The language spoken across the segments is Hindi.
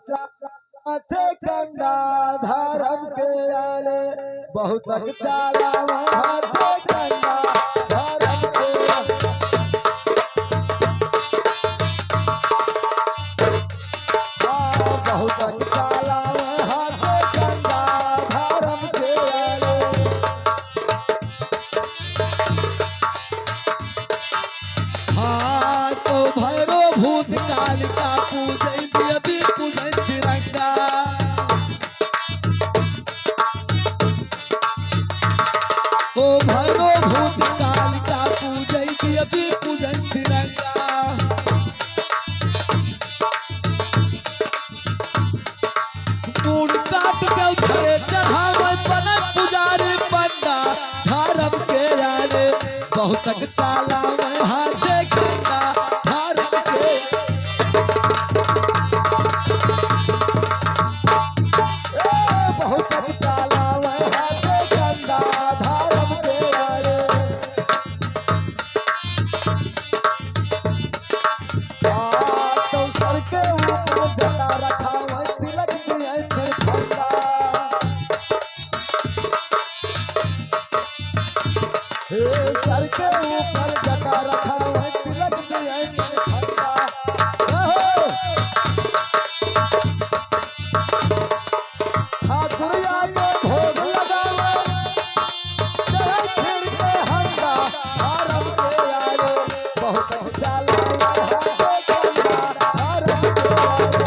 थे कंडा धर्म के आले बहुत चाला थे कंडा धर्म के बहुत चाला थे कंडा धर्म के आले। हाँ तो भैरो भूत काल का पूजन देवी पूजन तिरंगा। ओ भैरो भूत काल का पूजन देवी पूजन तिरंगा। मूड काट के धरे चढ़ावे बने पुजारी पंडा धर्म के आने बहुत चाला में हाथे कंडा धर्म के। बहुत चाला में हाथे कंडा धर्म के आने। तो सर के ऊपर जटा रखा हुआ तिलक दिया फंडा। सर के ऊपर जटा रखा हुआ तिलक दिया फंडा। ठाकुर आगे भोग लगावे चढ़े फिर के हंडा धर्म के आगे बहुत चाला हाथे कंडा धर्म के आगे।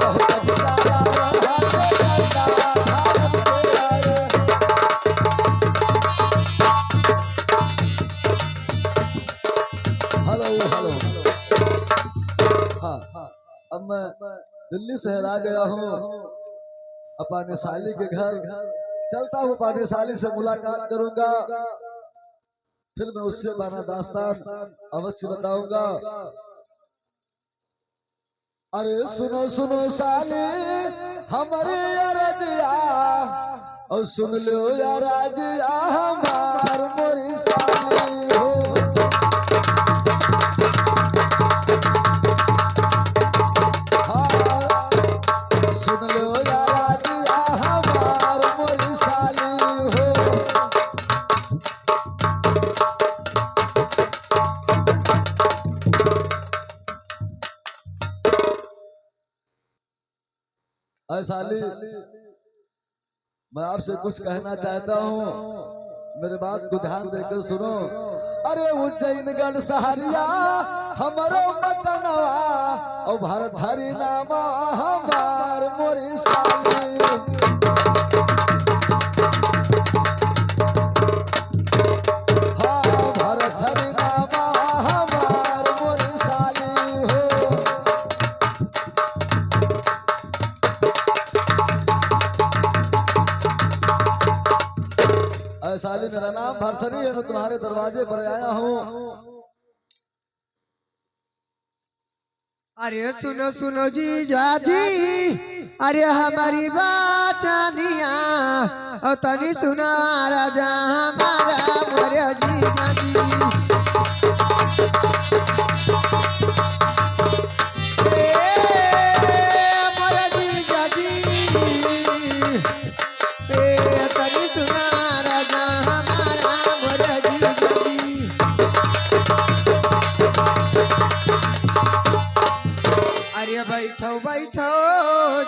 बहुत चाला हाथे कंडा धर्म के आगे। हेलो हेलो हाँ अब मैं दिल्ली शहर आ गया हूँ अपने साली के घर चलता हूँ। अपने साली से मुलाकात करूंगा फिर मैं उससे अपना दास्तान अवश्य बताऊंगा। अरे सुनो सुनो साली हमारे अरजिया और सुन लो यार राजिया हमार मोरी साली हो। सुन लो यार राजिया हमार मोरी साली हो। अरे साली मैं आपसे कुछ कहना चाहता हूँ मेरे बात को ध्यान देकर सुनो। अरे उज्जैनगढ़ सहरिया हमारो मतनवा और भारत हरि नामा हमार मोरी साली। हाँ भारत हरि नामा हमार मोरी साली हो। अरे साली मेरा नाम भरथरी है मैं तुम्हारे दरवाजे पर आया हूँ। अरे सुनो सुनो जीजा जी अरे हमारी बाचानिया और तनी सुना राजा हमारा मोरे जीजा जी। मोरे जीजा जी तनी सुना राजा हमारा मोरे जीजा जी। अरे बैठो बैठो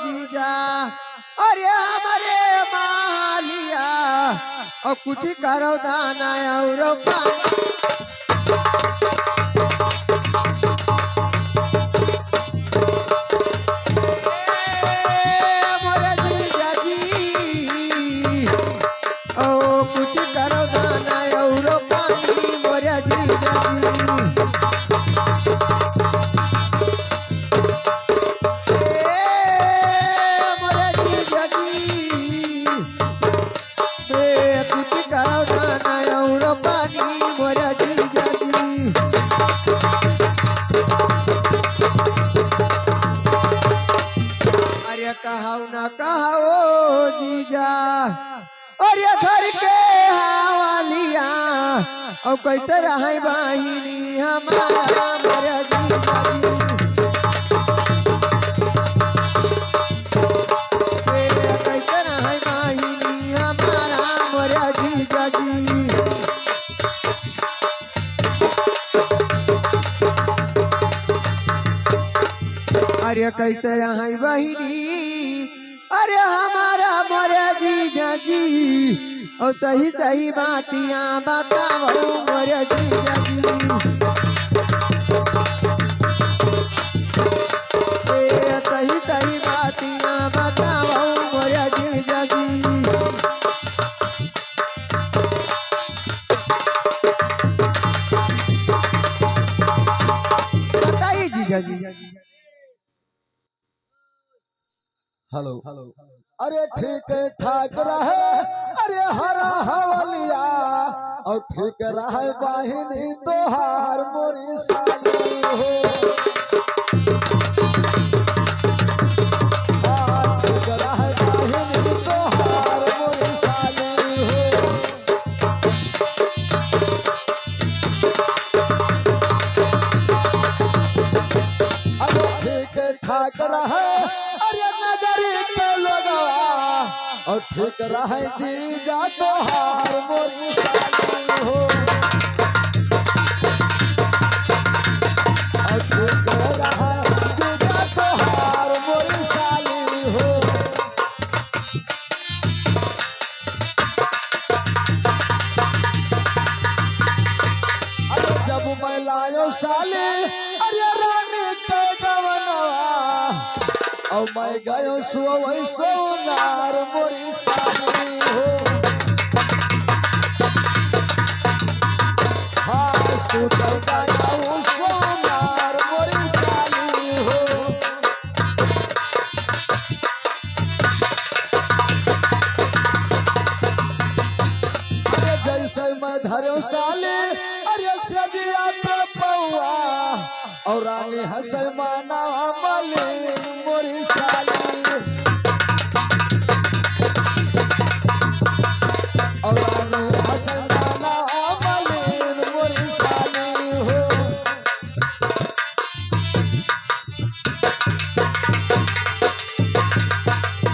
जीजा अरे हमारे मालिया और कुछ करो दाना और पानी। मोरे जीजा जी ओ कुछ करो दाना और पानी मोरे जीजा जी। कुछ करो दाना और पानी मोरे और कैसे रहे बहिनी हमारा मोरे जीजा जी कैसे रहे बहिनी हमारा मोरे जीजा जी अरे कैसे रहे बहिनी अरे हमारा मोरे जीजा जी और सही सही बातियां बताओ मोरे जीजा जी सही सही बातियां बताओ मोरे जीजा जी बताइए जीजा जी हेलो अरे ठीक ठाक रहे अरे हरा हवलिया और ठीक रहे बहिनी तोहार मोरी साली हो हाँ ठीक रहे बहिनी तोहार मोरी साली हो अरे ठीक ठाक रहे और ठीक रहे जीजा तोहार मोरी साली हो और ठीक रहे जीजा तोहार मोरी साली हो अरे जब मैं लायो साली अरे रानी के गवनवा और मैं गयो सोवै सोनार मोरी साली हो हाँ सुत गयो सोनार मोरी साली हो अरे जैसे मैं धरो साली अरे सजिया पे पौआ और रानी हसन माना मलिन मोरी साली और रानी हसन माना मलिन मोरी साली हो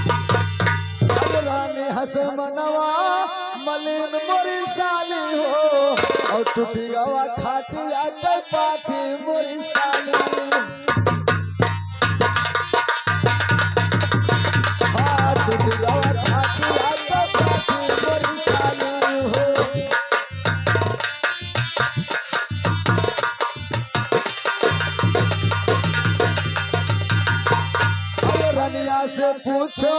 और रानी हसन मनवा मलिन मोरी साली हो और टूटी गवा खाटिया के पाठी मोरी साली हाँ टूटी गवा खाटिया के पाठी मोरी साली हो अरे रनिया से पूछो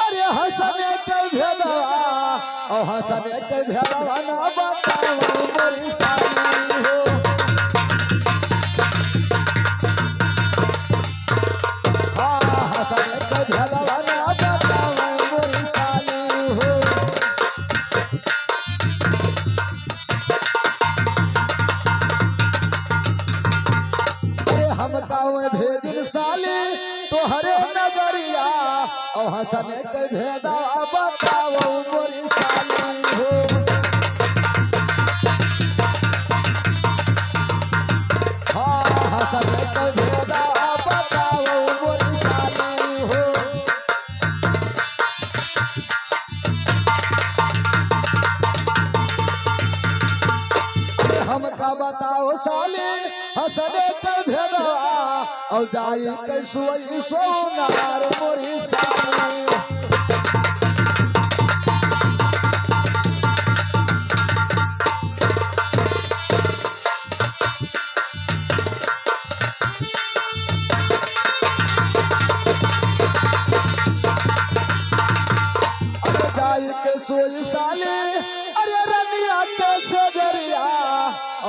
अरे हंसने के भेदवा और हंसने के भेदवा ना बताओ मोरी साली हो हाँ हंसने के भेदवा ना बताओ मोरी साली हो अरे हम गाँव भेजिन साली तोहरे नगरिया और हंसने के भेदवा बताओ मोरी साली हो हाँ हंसने के भेदवा बताओ मोरी साली हो अरे हमका बताओ साली हंसने के भेदवा और जाई के सोई सोनार मोरी साली अरे जाई के सोई साली अरे रनिया के सजरिया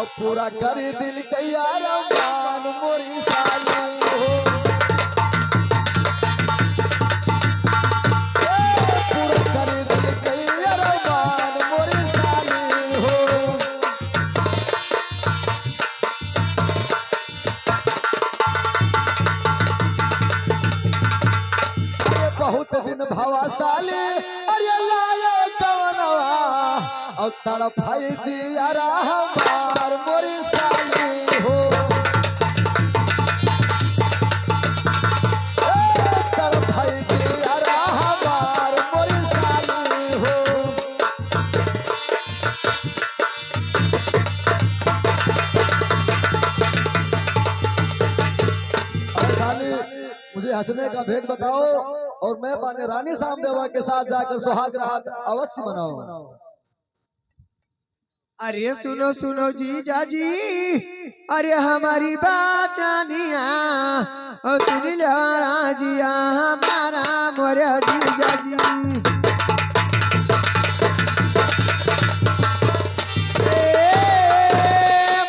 और पूरा करी दिल के अरमान मोरी साली हो पूरा करी दिल के अरमान मोरी साली हो अरे बहुत दिन भवा साली अरे लाए कवनवा और तड़फाई जिया हमार मोरी साली हो। तड़पाई जियारा हमार मोरी साली हो। अरे साली मुझे हंसने का भेद बताओ और मैं पाने रानी सामदेवा के साथ जाकर सुहाग रात अवश्य मनाऊं। अरे सुनो सुनो जीजा जी, अरे हमारी बाचानिया और सुन लो राजिया हमारा मोरे जीजा जी।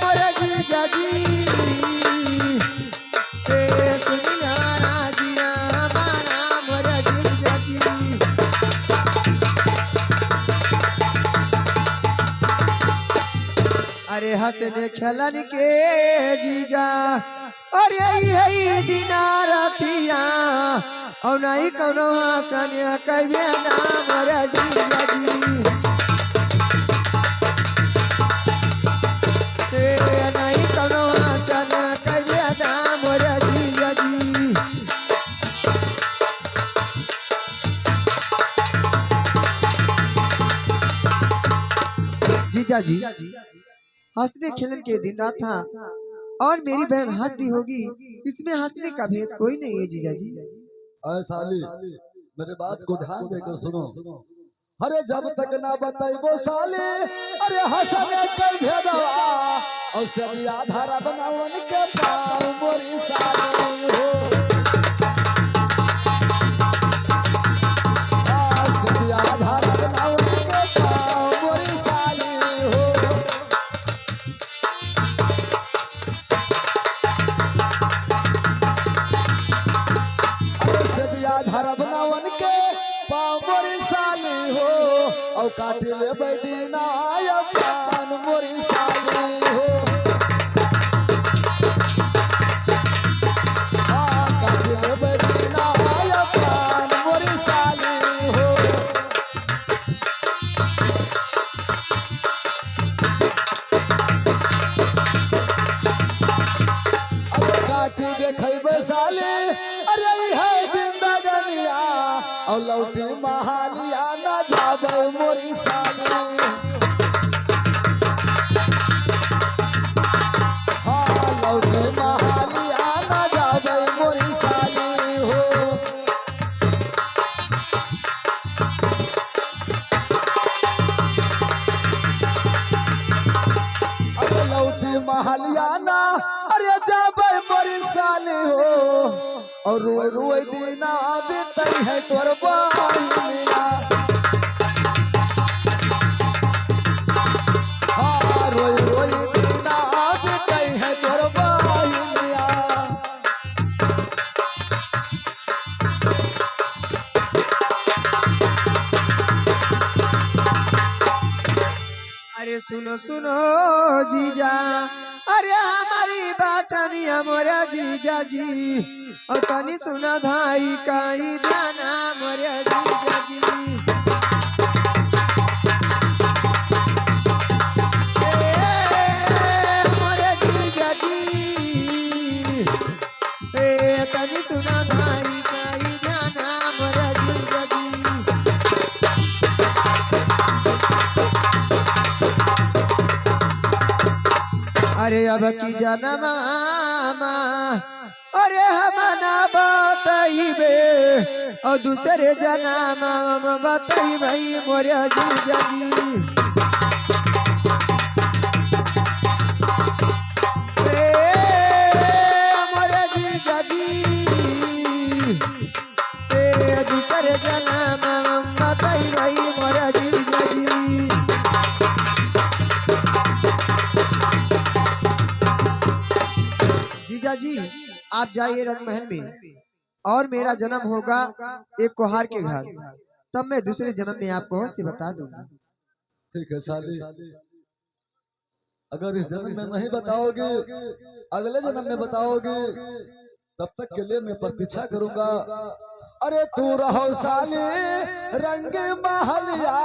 मोरे जीजा जी, सुन लो राजिया हमारा मोरे जीजा जी। अरे हंसने खेलन के जीजा, अरे यही दिना रातिया और नहीं कोनो हंसने कहे नाम रे जीजा जी। नहीं कोनो हंसने कहे नाम रे जीजा जी। जीजा जी हंसने खेलन के दिन रात था और मेरी बहन हंसती होगी, इसमें हंसने का भेद कोई नहीं है जीजा जी। अरे साली मेरे बात को ध्यान देकर सुनो। अरे जब तक ना बताइबो साली अरे हंसने के भेदवा और सदिया धारा बनावन के पाँव मोरी साली हो। सदिया धारा बनावन के पाँव मोरी साली हो। सदिया धारा बनावन के पाँव मोरी साली हो और काटी ले बैदीना आया पान मोरी साली हो। काटी ले बैदीना आया पान मोरी साली हो। अरे काटी देखे साली अरे है जिंदगनिया और लौटी महालिया न जाबे मोरी साली। हाँ लौटी महालिया न जाबे मोरी साली हो। अरे लौटी महालिया न अरे जाबे मोरी साली हो और रोए रोए दीना बीतई है तोर बाहिनिया। हाँ रोए रोए दीना बीतई है तोर बाहिनिया। अरे सुनो सुनो जीजा, अरे हमारी बाचानिया मोरे जीजा जी और तनी सुना धाई काई ध्याना मोरे जीजा जी। मोरे जीजा जी, तनी सुना धाई काई ध्याना मोरे जीजा जी। अरे अब की जनमा अरे हमना बताइबे और दूसरे जन्म बताइबे मोरे जीजा जी। मोरे जीजा जी, दूसरे जन्म बताइबे मोरे जीजा जी। जीजा जी आप जाइए रंगमहल में और मेरा जन्म होगा एक कुहार के घर, तब मैं दूसरे जन्म में आपको अवश्य बता दूंगा। ठीक है साली, अगर इस जन्म में नहीं बताओगे अगले जन्म में बताओगे तब तक के लिए मैं प्रतीक्षा करूंगा अरे तू रहो साली रंग महलिया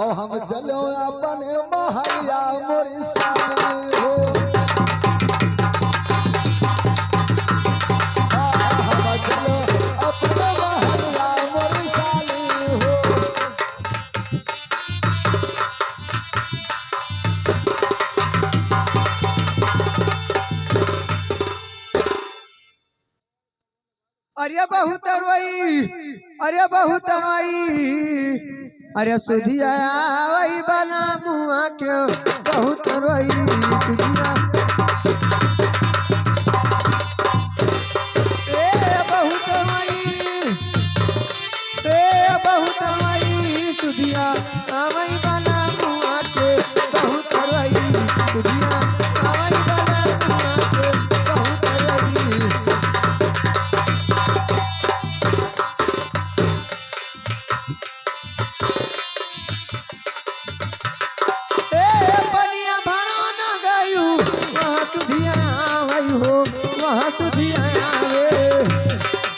और हम चलो अपने महलिया मोरी साली हो। हम चलो अपने महलिया मोरी साली हो। अरे बहुत रोई, अरे बहुत रोई, अरे सुधिया वही बना मुआ के बहुत रोई सुधिया। बहुत रोई, बहुत रोई सुधिया वही बना मुआ के बहुत रोई सुधिया वही बना मुआ के बहुत रोई। वहाँ सुधिया आवे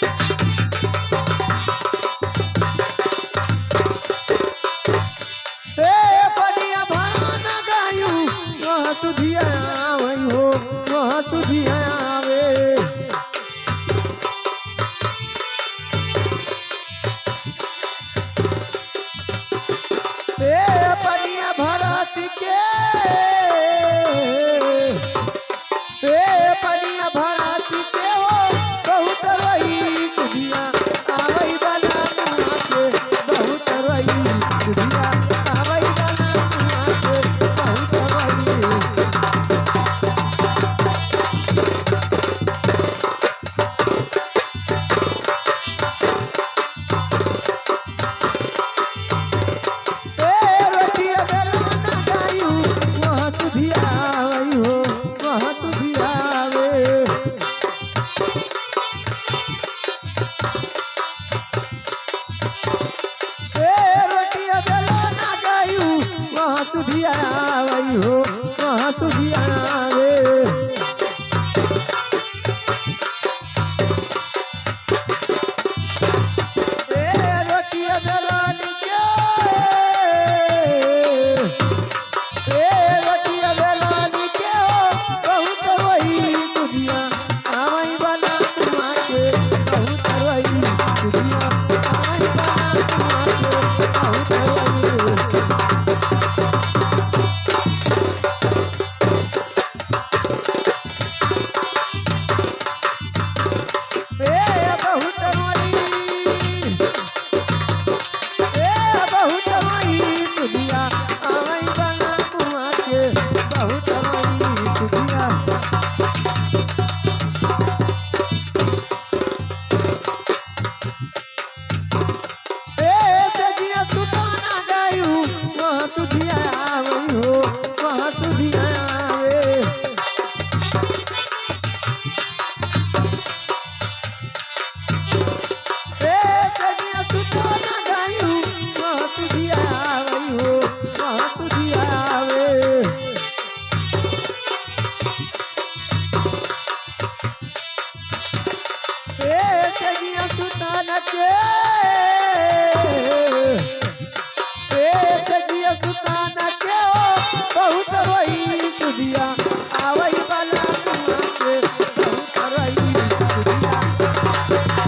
पनिया भरा न गायू वहाँ सुधिया आवे हो वहाँ सुधिया आवे। पनिया भरत के पनिया भरत के हो बहुत रोई सुधिया आवई बना मुआ के बहुत रोई सुधिया आवई बना मुआ के बहुत रोई। रोटिया बेला न गायू वहाँ सुधिया आवई हो वहाँ सुधिया रोटिया बेला ना गायू वहाँ सुधिया आवई हो वहाँ सुधिया आवे। रोटिया बेला के रोटिया बेला के हो बहुत रोई सुधिया आवई बना मुआ के बहुत रोई सुधिया आवई बना मुआ के बहुत रोई। बहुत रोई, बहुत रोई सुधिया आवई बना मुआ के बहुत रोई सुधिया। सजिया सुताना गायू वहाँ सुधिया आवई हो वहाँ सुधिया आवे। सजिया सुताना गायू वहाँ सुधिया आवई हो वहाँ सुधिया आवे। सजिया सुताना के सजिया सुताना के हो बहुत रोई सुधिया आवई बना मुआ के बहुत रोई सुधिया।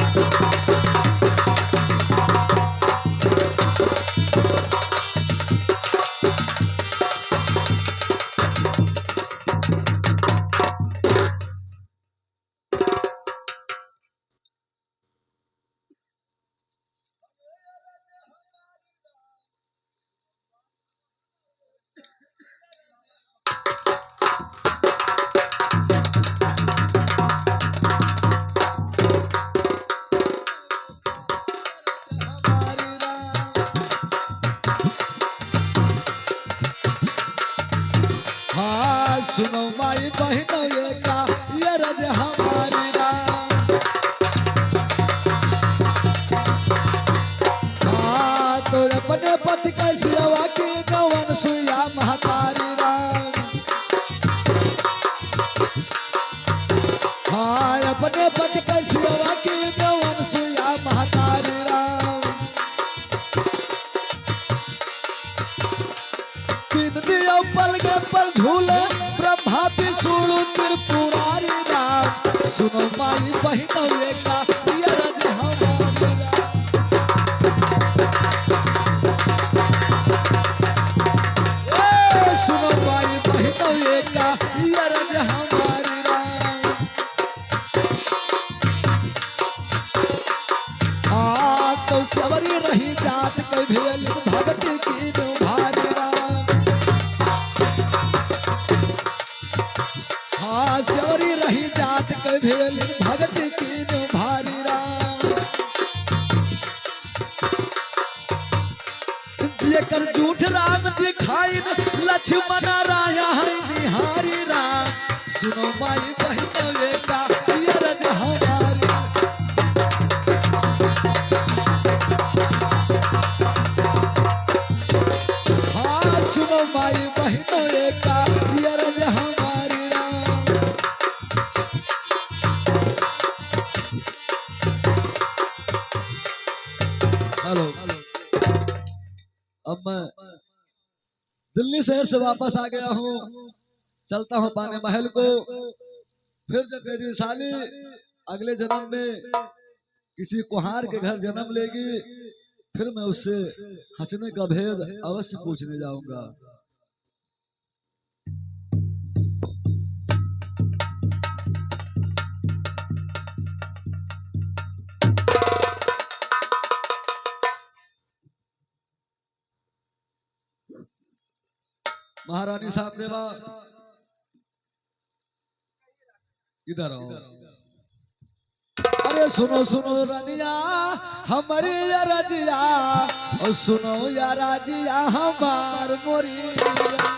हाँ सुनो माई बहनों ये का ये रज हमारी राम। हाँ तो अपने पति का सेवा की नवन सुया महतारी राम। हाँ अपने पति का सेवा की नवन सुया महतारी झूले ब्रह्मा विष्णु त्रिपुरारी राम सुनो माई बहिनवे का ये रज हमारी राम। ए सुनो माई बहिनवे का ये रज हमारी राम। हाँ तो सवरी रही जात के भेल भगत की भारी राम। हाँ सवरी रही जात के भेल भगत की भारी राम। जेकर झूठ राम जी खाइन लक्ष्मण राया है निहारी राम सुनो माई बहिनवे का ये रज हमारी। हाँ सुनो माई बहिनवे का ये रज हमारी राम। हेलो अब मैं दिल्ली शहर से वापस आ गया हूँ, चलता हूँ पाने महल को। फिर जब मेरी साली अगले जन्म में किसी कुहार के घर जन्म लेगी फिर मैं उससे हंसने का भेद अवश्य पूछने जाऊंगा। महारानी साहब देवा इधर आओ। अरे सुनो सुनो रनिया हमारी या रजिया और सुनो या राजिया हमार मोरी रनिया।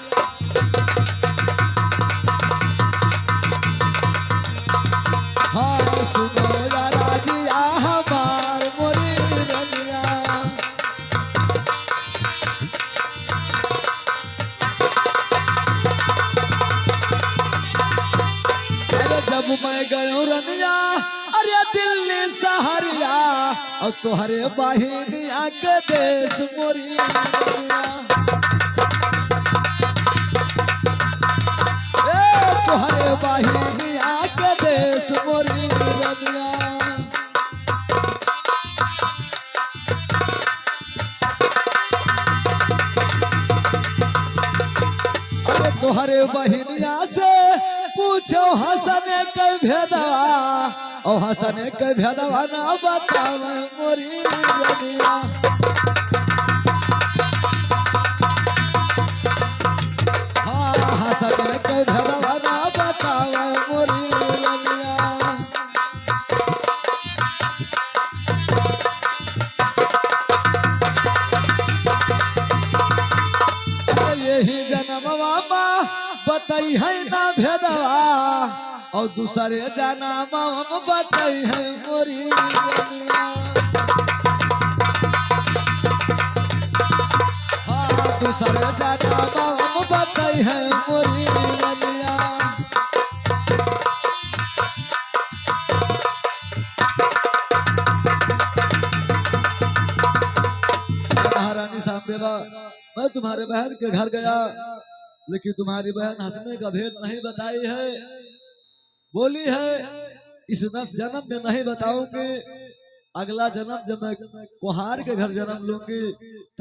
हाँ सुनो या राजिया हमार मोरी रनिया। जब मैं गयो रनिया अरे दिल्ली सहरिया और तुहरे बहिनिया के देश मोरी रनिया। ए तुहरे बहिनिया के देश मोरी रनिया। अरे तुहरे बहिनिया से पूछो हसन के भेदवा और हसन के भेदवा ना बतावे मोरी रनिया। हाँ हसन के भेदवा ना बतावे मोरी रनिया। यही जन्मवा बताई है ना भेदवा और दूसरे जाना माम बताई है मोरी रनिया। हाँ दूसरे जाना माम बताई है मोरी रनिया। महारानी साहब देवा मैं तुम्हारे बहन के घर गया लेकिन तुम्हारी बहन हंसने का भेद नहीं बताई है। बोली है इस जन्म में नहीं बताऊंगी, अगला जन्म जब मैं कुहार के घर जन्म लूंगी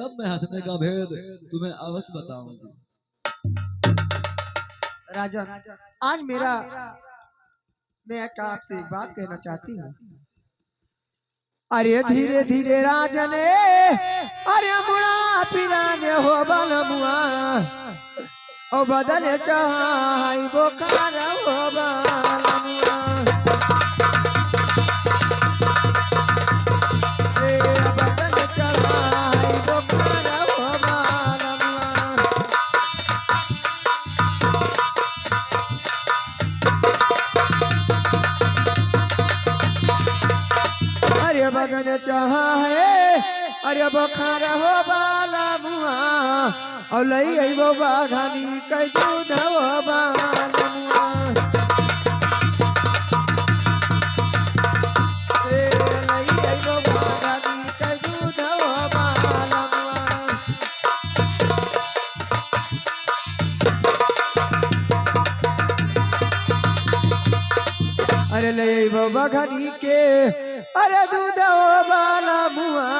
तब मैं हंसने का भेद तुम्हें अवश्य बताऊंगी। राजन आज मैं आपसे एक बात कहना चाहती हूँ। अरे धीरे धीरे राजने अरे मुड़ा पिराने हो बलमुआ ओ बदले चढ़ाई बोकार हो बलमुआ। ए बदले चढ़ाई बोकार हो बलमुआ। अरे बदन चढ़ा है अरे बोखार हो बाला मुआ और लई अइबो बाघानी कई दूध हो बाला मुआ। ए लई अइबो बाघानी कई दूध हो बाला मुआ। अरे ले बघनी के अरे दूध वाला मुआ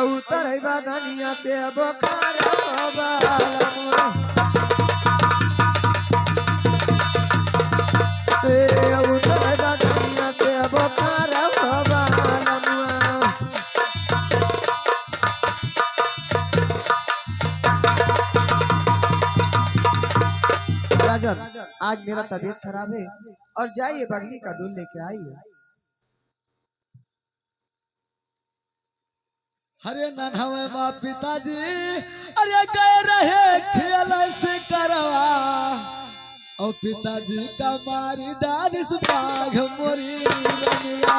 उतर बदनिया से बोखार वाला मुआ उतर बदनिया से बोखार वाला मुआ। राजन आज मेरा तबीयत खराब है और जाइए बगली का दूध लेके आइए। हरे नन्हवे माँ पिताजी अरे गए रहे खेल से करवा और पिताजी का मारी डारिस बाघ मोरी रनिया।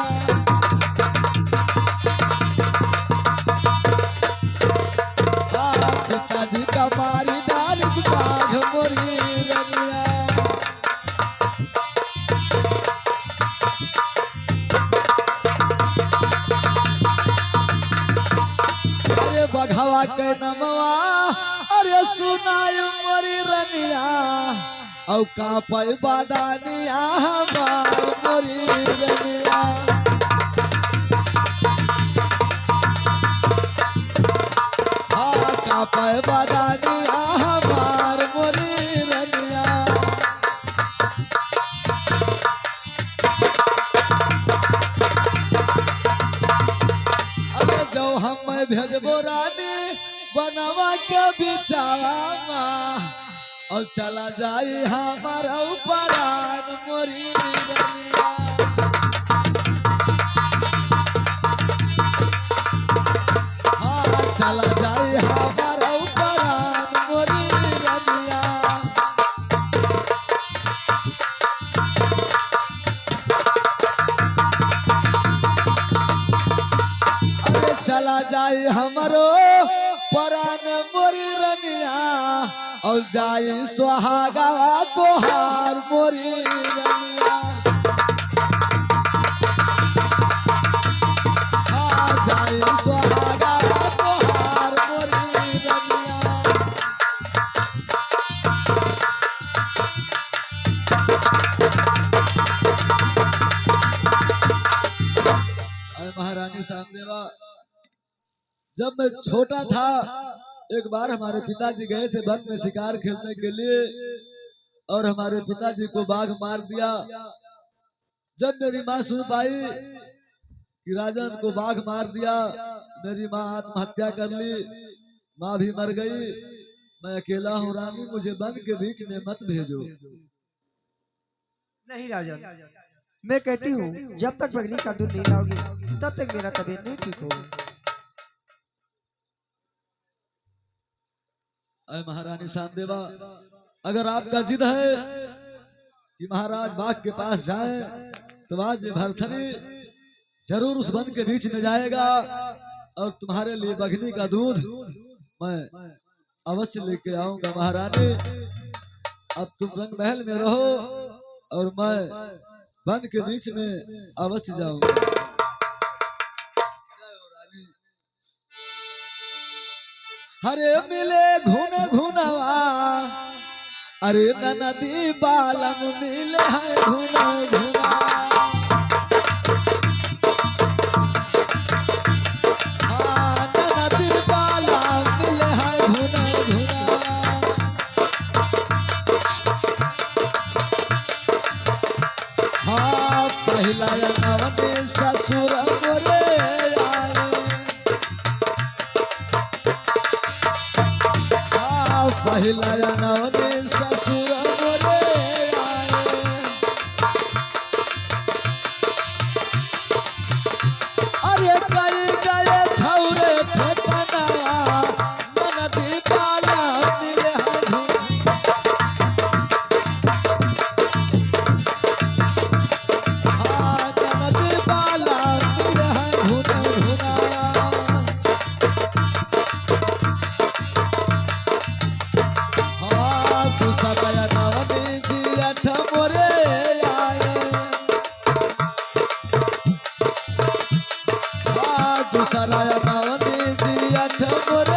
हाँ पिताजी का मारी डारिस बाघ मोरी रनिया। बघवा के नमवा अरे सुनाय मोरी रनिया औ कापय बादानिया हमार मोरी रनिया। हाँ कापय बादानिया हमार मोरी रनिया। अरे जो हम भेजबो रानी बनवा के बिचावा और चला जाई हमारा उपरान मोरी रनिया। हाँ चला जाई हमारा उपरान मोरी रनिया। अरे चला जाई हमारो परान मोरी रनिया और जाई सुहागवा तोहार मोरी रनिया। हाँ जाई सुहागवा तोहार मोरी रनिया। महारानी सामदेवा जब मैं छोटा था एक बार हमारे पिताजी गए थे वन में शिकार खेलने के लिए और हमारे पिताजी को बाघ मार दिया। जब मेरी माँ सुन पाई कि राजन को बाघ मार दिया मेरी माँ आत्महत्या कर ली, माँ भी मर गई। मैं अकेला हूँ रानी, मुझे वन के बीच में मत भेजो। नहीं राजन, मैं कहती हूँ जब तक बगली का दूध नहीं लाओगी तब तक मेरा तबीयत नहीं ठीक होगा। अरे महारानी सामदेवा अगर आपका जिद है कि महाराज बाघ के पास जाए तो आज भरथरी जरूर उस वन के बीच में जाएगा और तुम्हारे लिए बघनी का दूध मैं अवश्य लेके आऊंगा। महारानी अब तुम रंग महल में रहो और मैं वन के बीच में अवश्य जाऊंगा। हरे मिले घुन घुनवा अरे नदी बालम मिले है घुन घुना। हाँ नदी बालम मिले है घुन घुना। हाँ पहला नवनी ससुर मोरे पहला नवनी ससुर मोरे आए। अरे कई गए ठौरे ठेकनवा नदी बाला मिले है घुना। हाँ नदी बाला मिले है घुना घुना। दूसरा नवनी जी अठ मोरे आए। दूसरा नवनी जी अठ मोरे